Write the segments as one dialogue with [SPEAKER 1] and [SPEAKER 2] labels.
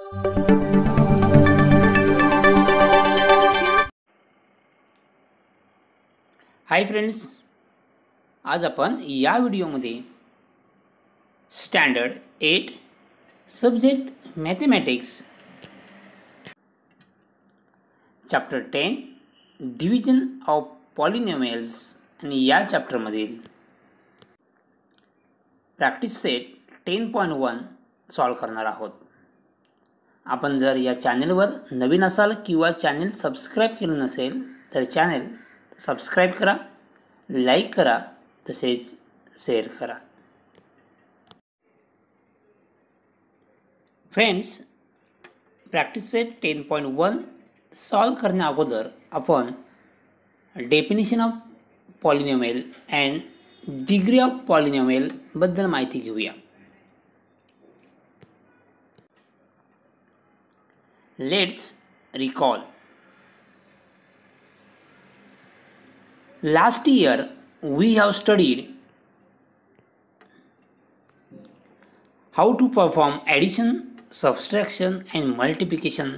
[SPEAKER 1] Hi friends, आज आपण या व्हिडिओमध्ये standard 8 subject mathematics chapter 10 division of polynomials आणि या चॅप्टरमधील प्रॅक्टिस सेट 10.1 सॉल्व करणार आहोत. आपण जर या चॅनलवर नवीन असाल किंवा चॅनल सबस्क्राईब केलं नसेल तर चॅनल सबस्क्राईब करा, लाईक करा, तसेच शेअर करा. फ्रेंड्स, प्रॅक्टिस सेट 10.1 सॉल्व करण्या अगोदर आपण definition of polynomial and degree of polynomial बद्दल माहिती घेऊया. Let's recall. Last year we have studied how to perform addition, subtraction and multiplication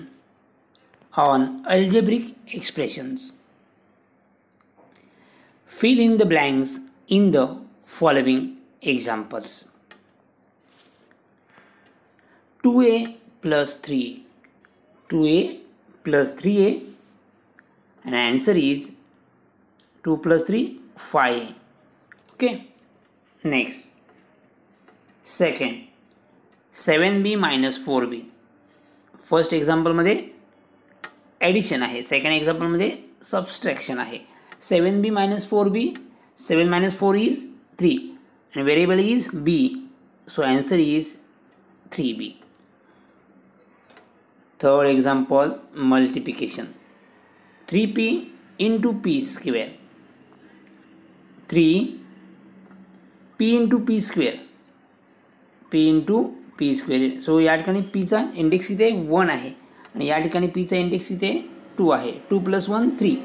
[SPEAKER 1] on algebraic expressions. Fill in the blanks in the following examples. 2a plus 3, 2a plus 3a, and answer is 2 plus 3, 5. Okay. Next. Second, 7b minus 4b. First एक्झाम्पलमध्ये addition आहे, second एक्झाम्पलमध्ये subtraction आहे. 7b minus 4b, 7 minus 4 is 3 and variable is b, so answer is 3b. Third example, multiplication. 3p into p square, 3p into p square, p into p square. सो या ठिकाणी पीचा index इथे 1 आहे आणि या ठिकाणी पीचा इंडेक्स इथे 2 आहे. 2 + 1 3,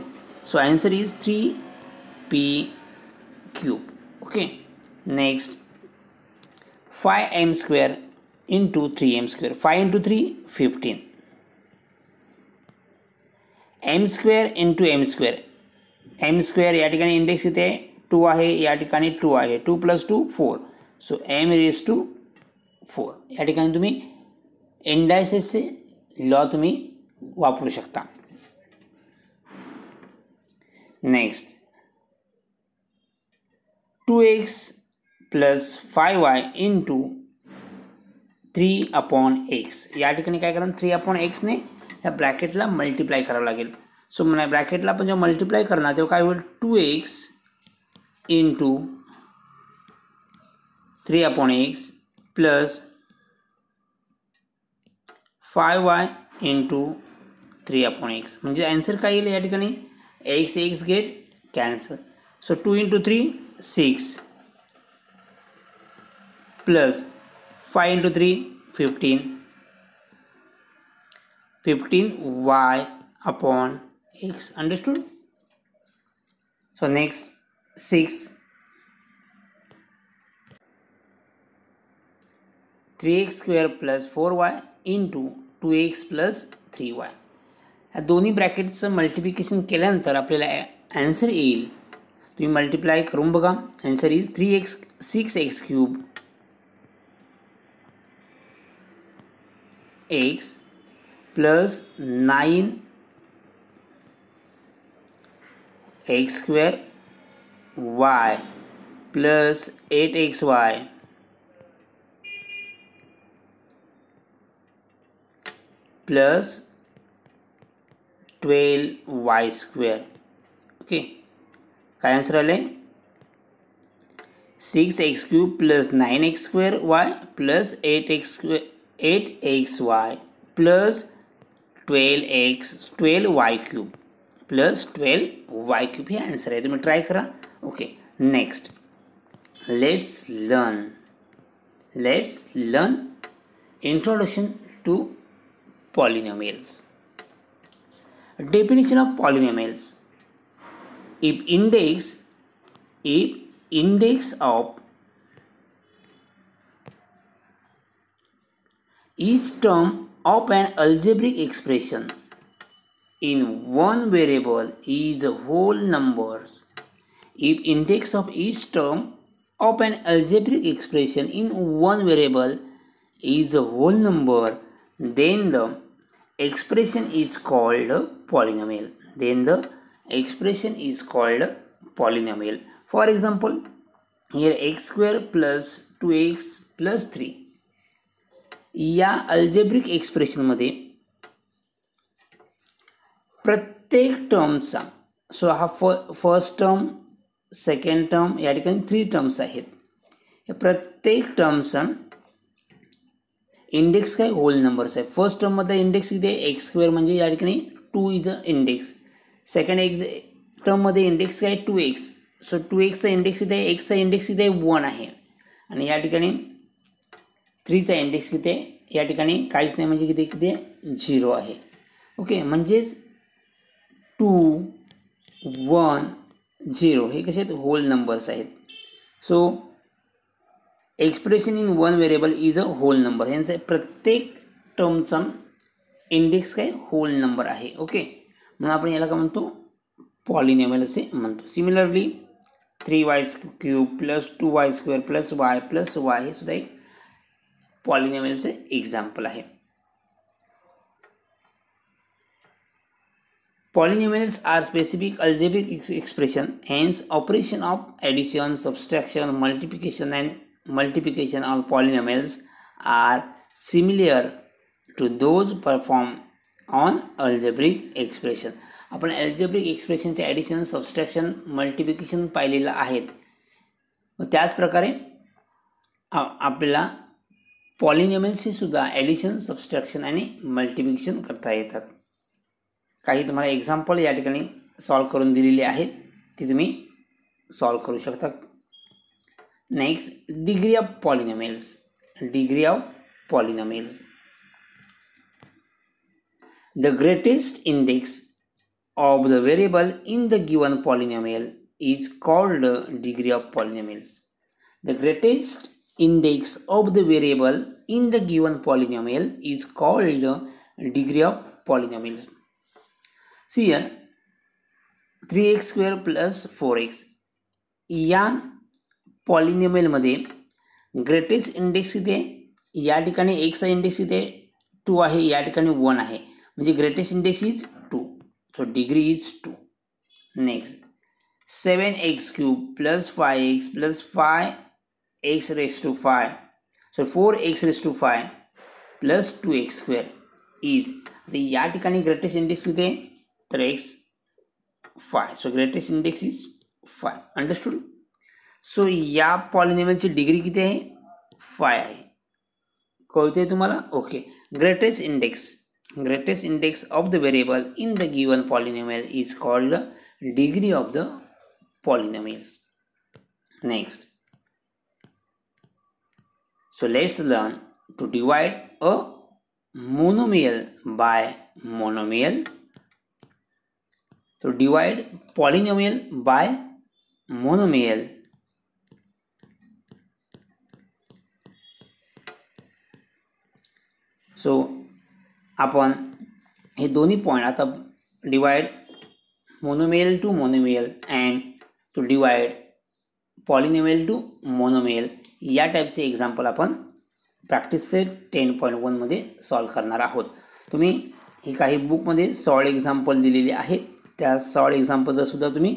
[SPEAKER 1] सो answer is 3p cube. Okay. Next, 5m² into 3m². 5 into 3, 15. m² into m². m² या ठिकाणी इंडेक्स इथे 2 आहे, या ठिकाणी 2 आहे. 2 + 2, 4, सो m⁴. या ठिकाणी तुम्ही इंडायसेसचे लॉ तुम्ही वापरू शकता. Next, 2x + 5y into 3/x. या ठिकाणी काय करा, 3/x ने या ब्रॅकेटला मल्टिप्लाय करावं लागेल. सो मला ब्रॅकेटला आपण जेव्हा मल्टिप्लाय करणार तेव्हा काय होईल, 2x into 3/x plus 5y into 3/x. म्हणजे आन्सर काय येईल या ठिकाणी, x गेट कॅन्सल. सो 2 into 3, 6 plus 5 into 3, 15. 15y/x. Understood? So next, 6, 3x² plus 4y into 2x plus 3y. या दोन्ही ब्रॅकेटचं मल्टिप्लिकेशन केल्यानंतर आपल्याला ॲन्सर येईल. तुम्ही मल्टिप्लाय करून बघा. Answer is 6x³ x plus 9x² y plus 8xy plus 12y². Okay. काय answer आले, 6x³ plus 9x² plus 8xy plus 12y³ plus 12y³ हे आन्सर आहे. तुम्ही ट्राय करा. Okay. Next, let's learn introduction to polynomials. Definition of polynomials. If index of each term of an algebraic expression in one variable is whole numbers. If index of each term of an algebraic expression in one variable is a whole number, then the expression is called a polynomial. Polynomial. For example, here x square plus 2x plus 3 या algebraic एक्सप्रेशनमध्ये प्रत्येक टर्मचा, सो हा first term, second term, या ठिकाणी 3 terms आहेत. या प्रत्येक टर्मचा index काय होल नंबर्स आहे. फर्स्ट टर्ममध्ये इंडेक्स इथे एक्स स्क्वेअर म्हणजे या ठिकाणी 2 इज अ इंडेक्स. सेकंड टर्ममध्ये इंडेक्स काय 2x, सो 2xचा इंडेक्स इथे, एक्सचा इंडेक्स इथे 1 आहे. आणि या ठिकाणी 3चा इंडेक्स किती, या ठिकाणी काहीच नाही म्हणजे किती 0 आहे. ओके, म्हणजेच 2, 1, 0 हे कसे आहेत, होल नंबर्स आहेत. So expression in one variable is a whole number. यांचा प्रत्येक टर्मचा इंडेक्स काय होल नंबर आहे. ओके, म्हणून आपण याला काय म्हणतो, पॉलिनॉमियल असे म्हणतो. Similarly 3y³ plus 2y² plus y plus y हे सुद्धा एक पॉलिनॉमियलचे एक्झाम्पल आहे. Polynomials are specific algebraic expression, hence operation of addition, subtraction, multiplication on polynomials are similar to those performed on algebraic expression. आपण algebraic expression चे addition, subtraction, multiplication पाहिलेलं आहेत. त्याच प्रकारे आपल्याला पॉलिनॉमियल्सची सुद्धा ॲडिशन, सबस्ट्रॅक्शन आणि मल्टिप्लिकेशन करता येतात. काही तुम्हाला एक्झाम्पल या ठिकाणी सॉल्व करून दिलेले आहेत, ते तुम्ही सॉल्व करू शकता. Next, degree of polynomials. The greatest index of the variable in the given polynomial is called degree of polynomials. The greatest index of the variable in the given polynomial is called degree of polynomials. See here, 3x square plus 4x या polynomial मध्ये greatest index इथे, या ठिकाणी x चा index इथे 2 आहे, या ठिकाणी 1 आहे, म्हणजे greatest index is 2. So degree is 2. Next, 7x³ plus 5x plus 5x raised to 5. So 4x raised to 5 plus 2x² is, या ठिकाणी ग्रेटेस्ट इंडेक्स किती आहे, तर x 5. So greatest index is 5. Understood. So या पॉलिनॉमियलची डिग्री किती आहे, 5 आहे. कळते तुम्हाला. Okay, greatest index of the variable in the given polynomial is called the degree of the polynomials. Next, so let's learn to divide a monomial by monomial. So divide polynomial by monomial. So आपण हे दोन्ही point, आता divide monomial to monomial and to divide polynomial to monomial या टाईपचे example आपण practice set 10.1 मध्ये solve करणार आहोत. तुम्ही हे काही बुकमध्ये सॉल्व एक्झाम्पल दिलेले आहेत, त्या सॉल्व एक्झाम्पलचा सुद्धा तुम्ही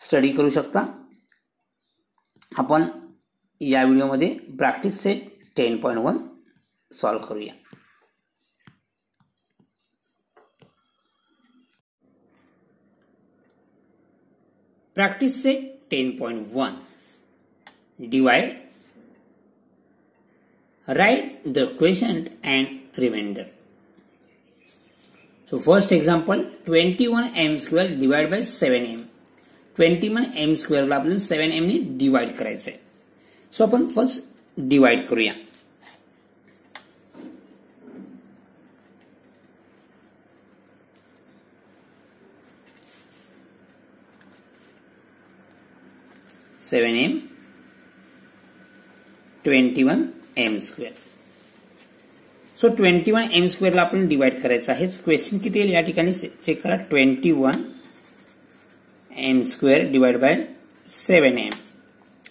[SPEAKER 1] स्टडी करू शकता. आपण या व्हिडिओमध्ये प्रॅक्टिस सेट 10.1 सॉल्व करूया. Practice set 10.1. Divide. Write the quotient and remainder. So first example, 21m square divided by 7m. 21m square ला आपल्याला 7m ने डिवाइड करायचं आहे. सो आपण फर्स्ट डिवाइड करूया. m 21m square. सो 21 एम स्क्वेअरला आपण डिवाइड करायचं आहे. क्वेश्चन किती येईल या ठिकाणी चेक करा. 21 M square divide bye 7m.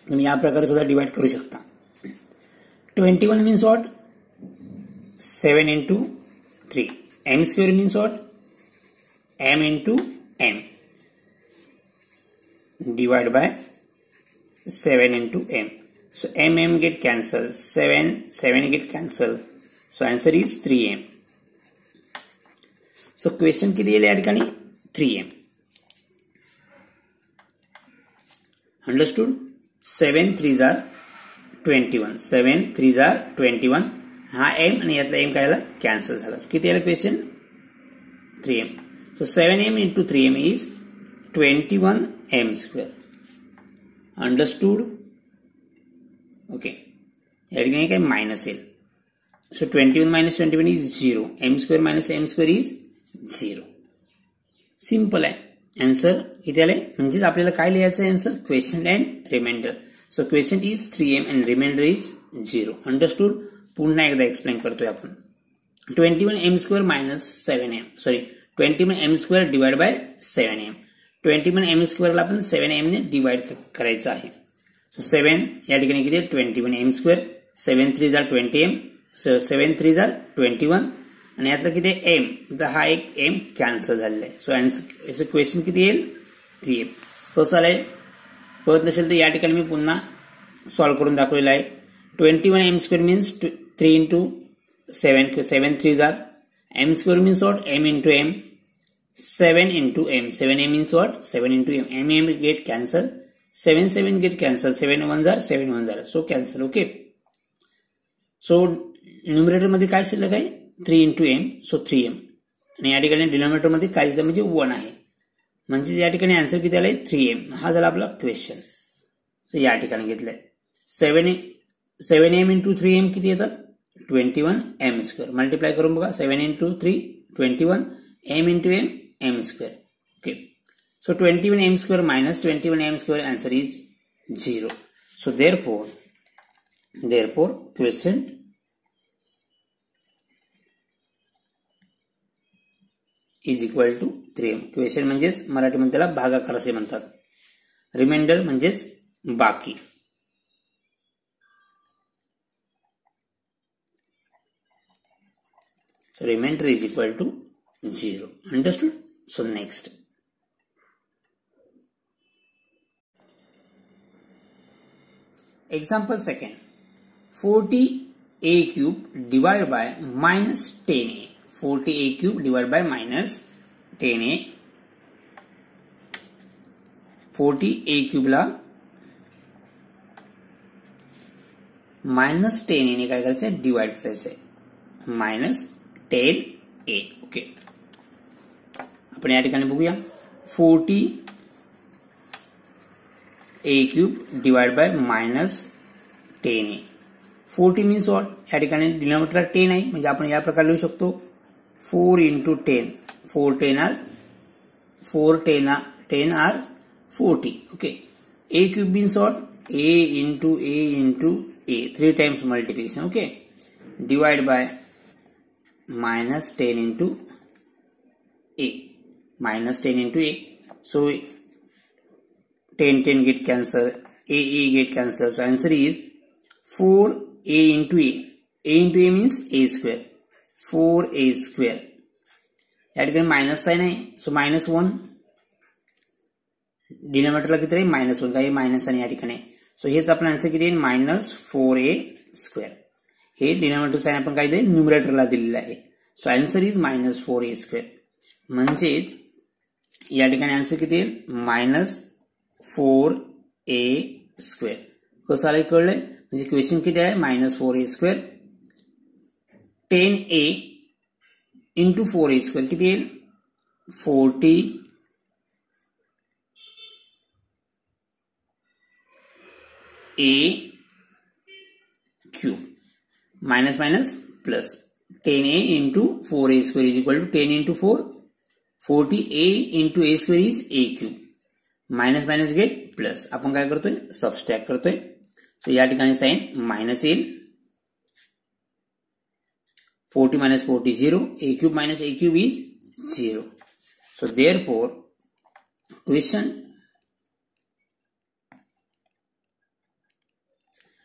[SPEAKER 1] तुम्ही या प्रकारे सुद्धा डिवाइड करू शकता. 21 means what? 7 into 3. m square means what? m into m divided by 7 into m. So m get cancelled. 7 get cancelled. So answer is 3m. So question किती येईल या ठिकाणी? 3m. Understood? 7 3s are 21. 7 3s are 21. हा m आणि यातला m काय झाला? Cancel झाला. किती आला question? 3m. So 7m into 3m is 21m square. Understood? Okay. या ठिकाणी काय मायनस येईल. सो 21 minus 21 is 0. m square minus m square is 0. Simple आहे. आन्सर किती आले? म्हणजेच आपल्याला काय लिहायचं answer? Quotient and remainder. So quotient is 3m and remainder is 0. Understood? पुन्हा एकदा एक्सप्लेन करतोय आपण. 21 m square minus 7m. Sorry 21 m square divide by 7m. 21 m square ला आपण 7m ने डिवाइड करायचं आहे. सो 7 या ठिकाणी किती? 21 m square. 7 3s are 20m. 7 3s are 21 आणि यातलं किती? m. तर हा एक m कॅन्सल झालेला आहे. सो आन्सर क्वेश्चन किती येईल? 3m. कसं आलंय? कळत नसेल तर या ठिकाणी मी पुन्हा सॉल्व्ह करून दाखवलेलं आहे. 21 m square means 3 into 7. 7 3s are m square means what? m into m. 7 into m. 7m means what? 7 into m. m get cancel. 7 get cancel. 7 1s are 7 1s are. So cancel. Okay. So numerator मध्ये काय शिल्लक आहे? 3 into m. So 3m. आणि या ठिकाणी denominator मध्ये काय शिल्लक म्हणजे 1 आहे. म्हणजे या ठिकाणी आन्सर किती आलाय? 3m. हा झाला आपला क्वेश्चन. सो या ठिकाणी घेतलंय 7m into 3m किती येतात? 21 m square. मल्टिप्लाय करून बघा. 7 into 3 21 m into m square. Okay. So 21 m square minus 21 m square answer is 0. So therefore question is equal to 3m. Question म्हणजेच मराठीमध्ये त्याला भागाकार असे म्हणतात. रिमाइंडर म्हणजेच बाकी. So remainder is equal to 0. Understood? So next. Example second. 40a cube divided by minus 10a. 40a cube divided by minus 10a. 40a cube La minus 10a ने काय करायचं? डिवाइड करायचंय. minus 10a. ओके. आपण या ठिकाणी बघूया. 40a cube divide by minus 10a. 40 means what? या ठिकाणी डिनॉमिनेटर 10 आहे म्हणजे आपण या प्रकारे लिहू शकतो 4 into 10. 4 10 are 40. Okay. a cube means what? a into a 3 times multiplication. Okay. Divide by minus 10 into a. Minus 10 into a. So 10 get cancelled. A get cancelled. So answer is 4a into a. a into a means a square. 4a square. या ठिकाणी minus sign आहे. सो minus 1. डिनॉमिनेटरला किती आहे? Minus 1. काही minus आणि या ठिकाणी. सो हेच आपला आन्सर किती आहे? Minus 4a square. हे डिनॉमिनेटर साइन आपण काय दिले? न्यूमरेटरला दिलेलं आहे. So answer is minus 4a square. म्हणजेच या ठिकाणी आन्सर किती येईल? Minus 4a square. कसं आलंय कळलंय? म्हणजे क्वेश्चन किती आहे? Minus 4a square. 10a into 4a square किती येईल? 40 a cube. Minus minus plus 10a into 4a square is equal to 10 into 4. 40a into a square is a cube. Minus minus gate plus. आपण काय करतोय? Subtract करतोय. सो या ठिकाणी sign minus येईल. 40 minus 40 0, a cube minus a cube is 0. So therefore question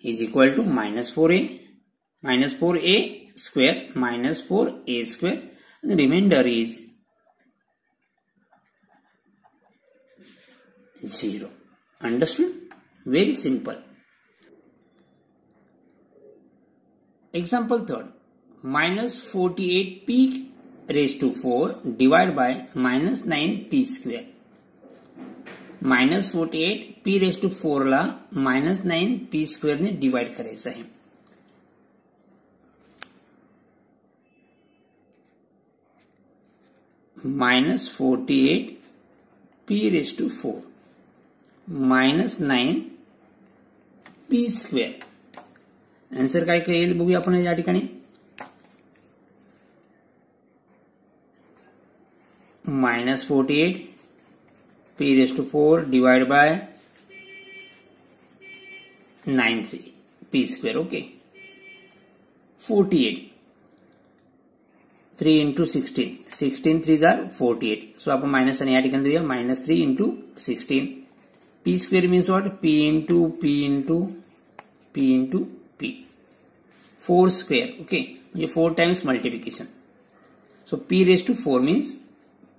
[SPEAKER 1] is equal to minus 4a square minus 4a square, and the remainder is 0. Understood? Very simple. Example third. Minus 48p raised to 4 divided by minus 9p square. minus 48 p raised to 4 ला minus 9 p square ने divide करायचं आहे. minus 48 p raised to 4 minus 9 p square. Answer काय येईल बघूया आपण या ठिकाणी. minus 48 p raised to 4 divided by 9 p square. Okay, 48 3 into 16 3s are 48. So आपण माइनस आणि या ठिकाणी देऊया minus 3 into 16. p square means what? p into p into p into p. 4 square. Okay, म्हणजे 4 times multiplication. So p raised to 4 means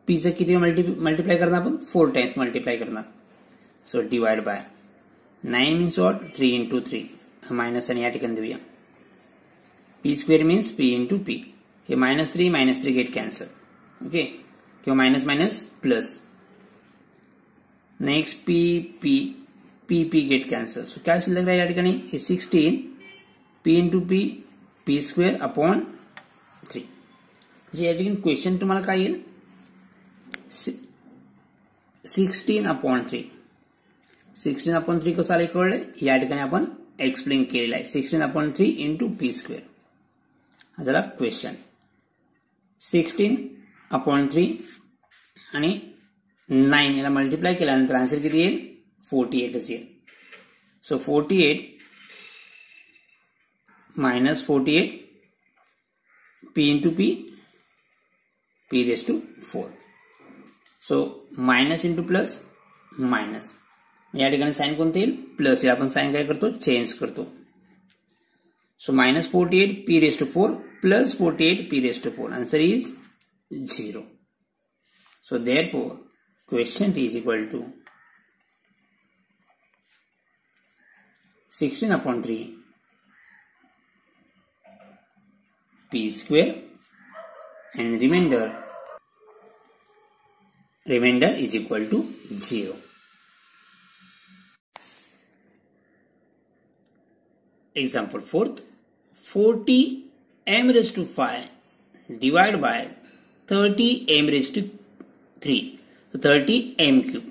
[SPEAKER 1] p चा किती multiply करणार आपण? 4 टाइम्स मल्टिप्लाय करणार. So divide by 9 means what? 3 into 3. Minus आणि या ठिकाणी देऊया. p square means p into p. हे minus 3 गेट कॅन्सल. ओके, किंवा minus minus plus. Next p get cancel. So काय शिल्लक राहील या ठिकाणी? हे 16 p into p square upon 3. जे या ठिकाणी क्वेश्चन तुम्हाला काय येईल? 16 upon 3. 16 upon 3 कसं आलं कळलं? या ठिकाणी आपण एक्सप्लेन केलेलं आहे. 16 upon 3 into p square. हा झाला क्वेश्चन. 16 upon 3 आणि 9 याला मल्टिप्लाय केल्यानंतर आन्सर किती येईल? 48 येईल. सो 48 minus 48 p into p raised to 4. So minus into plus minus. या ठिकाणी साइन कोणते येईल? प्लस. आपण साइन काय करतो? चेंज करतो. सो minus 48 p raised to 4 plus 48 p raised to 4. Answer is 0. So therefore quotient is equal to 16 upon 3 p square and remainder is equal to 0. Example 4th. 40 m raised to 5 divided by 30 m raised to 3. So 30 m cube.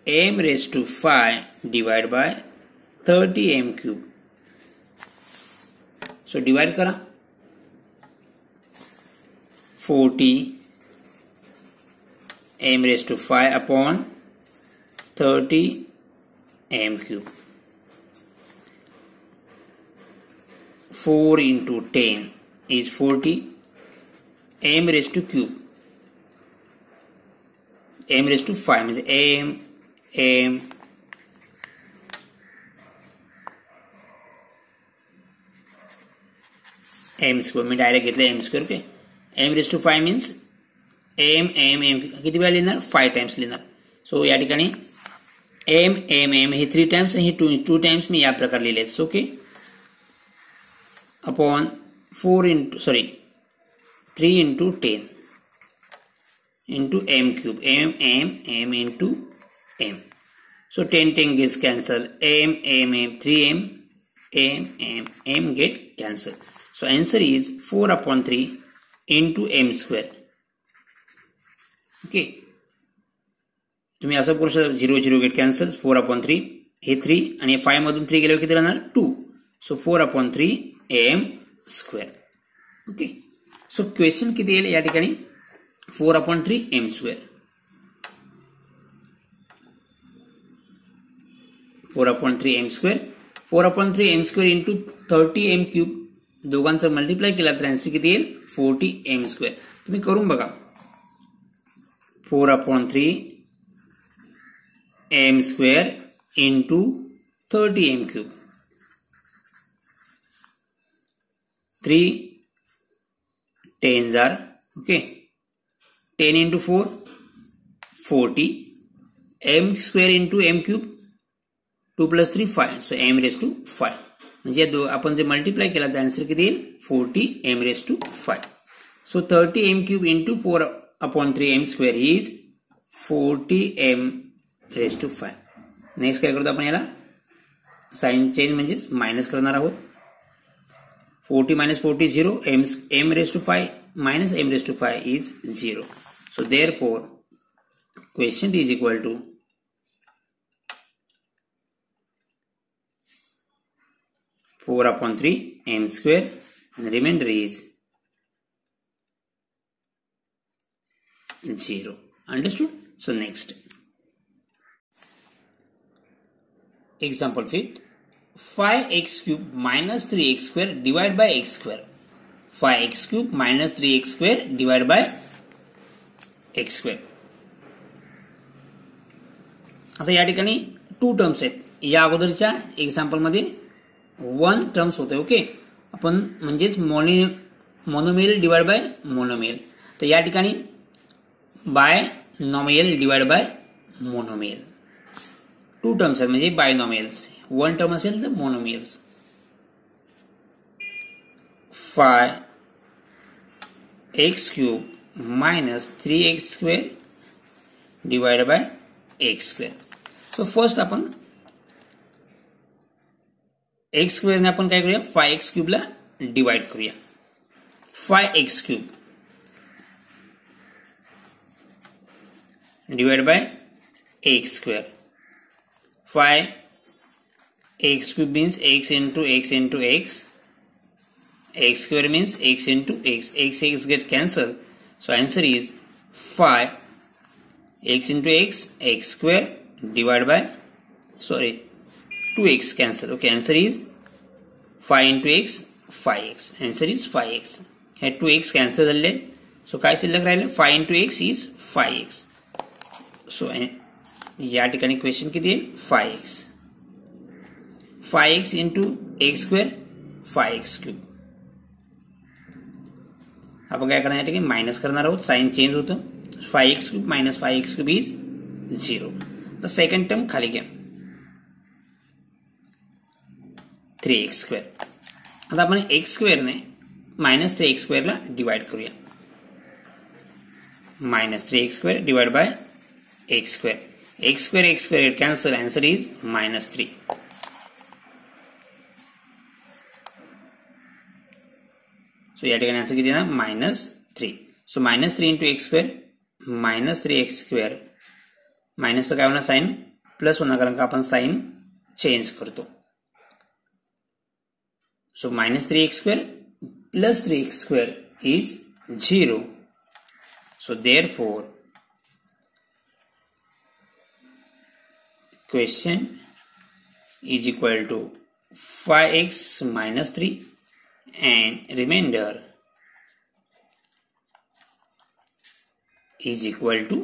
[SPEAKER 1] m raised to 5 divided by 30 m cube. So divide करा. 40 m raised to 5 upon 30 m cube. 4 into 10 is 40. M raised to cube. M raised to 5 means m m square. Me direct घेतलं m square. Okay, m raised to 5 means m किती वेळा लिहिणार? 5 times लिहिणार. सो या ठिकाणी m हे 3 times आणि हे 2 times मी या प्रकार लिहिले. Okay, upon 3 into 10 into m cube. m into m. So 10 gets cancelled. m 3m m get cancelled. So answer is 4 upon 3 into m square. Okay, तुम्ही असं करू शकता. 0 गेट कॅन्सल. 4 upon 3 हे 3 आणि 5 मधून 3 गेल्यावर किती राहणार? 2. सो 4 upon 3 m square. Okay, so question किती येईल या ठिकाणी? 4 upon 3 m square. 4/3 m². 4/3 m² into 30m³ दोघांचं मल्टिप्लाय केला तर आन्सर किती येईल 40m². तुम्ही करून बघा. 4/3 m² into 30m³. 3 10s are okay. 10 into 4 40. m² into m³ 2 plus 3 5. So m raised to 5. म्हणजे आपण जे मल्टिप्लाय केला तर आन्सर किती येईल 40m raised to 5. So 30m³ into 4/3 m² is 40m raised to 5. Next काय करतो आपण याला साइन चेंज म्हणजे मायनस करणार आहोत. 40 minus 40 0. m raised to 5 minus m raised to 5 is 0. So therefore quotient is equal to 4/3 m² and remainder is 0. Understood? So next example 5th. 5x³ minus 3x² divided by x². 5x³ minus 3x² divided by x². आता या ठिकाणी 2 terms आहेत. या अगोदरच्या example मध्ये 1 terms होते. Okay, आपण म्हणजेच मोनोमियल डिवाइड बाय मोनोमियल. तर या ठिकाणी binomial divide by monomial. 2 terms आहेत म्हणजे बायनॉमियल्स. 1 टर्म असेल तर monomials. 5x³ minus 3x² divided by x². So first आपण x² ने आपण काय करूया 5x³ ला डिवाइड करूया. 5x³ divided by x². 5x³ means x into x into x. x² means x into x. X get cancelled. So answer is 5 x into x x² divided by 2x cancel. Okay, answer is 5 into x 5x. Answer is 5x. Hey 2x cancel झाले. So काय शिल्लक राहिले 5 into x is 5x. So या ठिकाणी quotient किती आहे 5x. 5x into x² 5x³. आपण काय करणार या ठिकाणी मायनस करणार आहोत. साइन चेंज होतं. 5x³ minus 5x³ is 0. तर सेकंड टर्म खाली घ्या 3x². आता आपण x² ने minus 3x² ला डिवाइड करूया. minus 3x² divided by x². x² cancel. Answer is -3. So या ठिकाणी आन्सर किती येणार -3. सो -3 into x² -3x². मायनसचं काय होणार साइन प्लस होणार कारण का आपण साइन चेंज करतो. सो -3x² plus 3x² is 0. So therefore question is equal to 5x minus 3 and remainder is equal to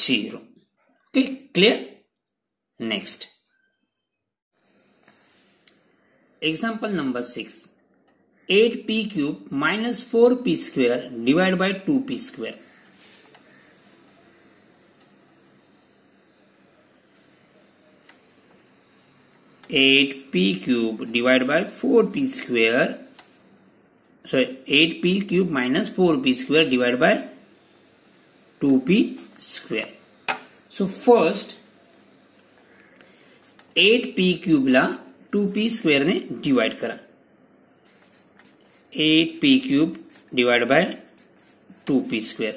[SPEAKER 1] 0. Okay, clear? Next. Example number 6. 8p³ minus 4p² divided by 2p². 8p³ divided by 4p². Sorry, 8p³ minus 4p² divided by 2p². So first 8p³ La 2p² ने divide करा. 8p³ divided by 2p².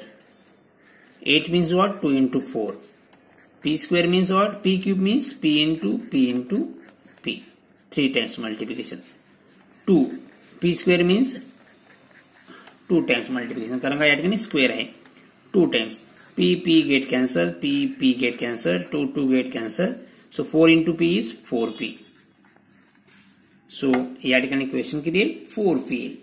[SPEAKER 1] 8 means what? 2 into 4. p² means what? p³ means p into p. 3 times multiplication. 2 p² means 2 times multiplication कारण का या ठिकाणी square आहे. 2 times p get cancel, p get cancel, 2 get cancel. So 4 into p is 4p. So या ठिकाणी quotient किती येईल 4p येईल.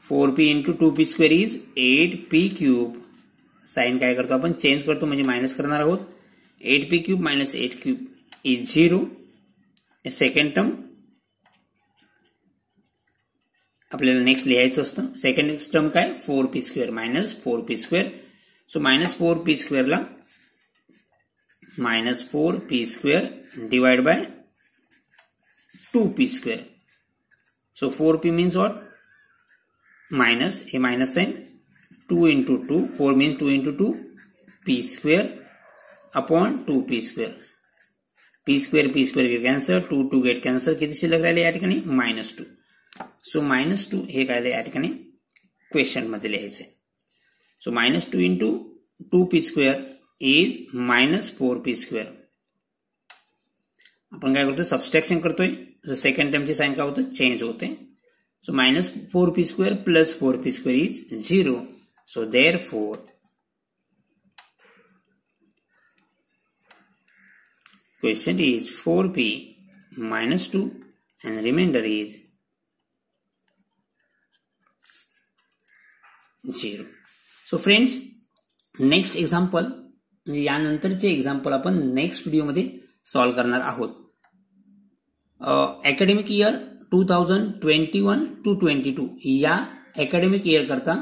[SPEAKER 1] 4p into 2p square is 8p cube. Sign काय करतो आपण चेंज करतो म्हणजे मायनस करणार आहोत. 8p cube minus 8 cube is 0. Second term आपल्याला नेक्स्ट लिहायचं असतं. सेकंड टर्म काय 4p square minus 4p square. So minus 4p स्क्वेअरला minus 4p square divide by 2p square. So 4p means what minus हे minus sign 2 into 2 4 means 2 into 2 p square upon 2p square. p square get cancel 2 get cancel किती शिल्लक राहिले या ठिकाणी -2. सो -2 हे काय या ठिकाणी क्वेश्चन मध्ये लिहायचंय. सो -2 into 2p square is -4p square. आपण काय करतोय सबस्ट्रॅक्शन करतोय. सेकंड टर्मची साइन काय होतं चेंज होते. सो -4p square plus 4p square is 0. So therefore question is 4p minus 2 and remainder is 0. So friends, next example म्हणजे यानंतरचे एक्झाम्पल आपण नेक्स्ट व्हिडिओमध्ये सॉल्व्ह करणार आहोत. अकॅडमिक इयर 2021 to 22 या अकॅडमिक इयर करता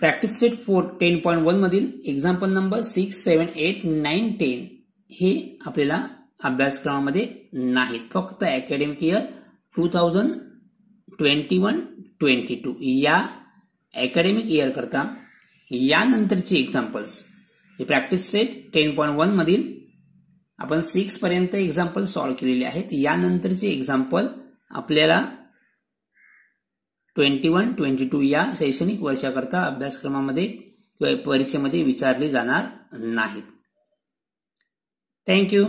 [SPEAKER 1] प्रॅक्टिस सेट 10.1 मधील एक्झाम्पल नंबर 6, 7, 8, 9, 10 हे आपल्याला अभ्यासक्रमामध्ये नाहीत. फक्त अकॅडमिक इयर 2021-22 या अकॅडमिक इयर करता यानंतरचे एक्झाम्पल्स हे प्रॅक्टिस सेट 10.1 मधील आपण 6 पर्यंत एक्झाम्पल सॉल्व्ह केलेले आहेत. यानंतरचे एक्झाम्पल आपल्याला 21-22 या शैक्षणिक वर्षाकरता अभ्यासक्रमामध्ये किंवा परीक्षेमध्ये विचारले जाणार नाहीत. थँक्यू.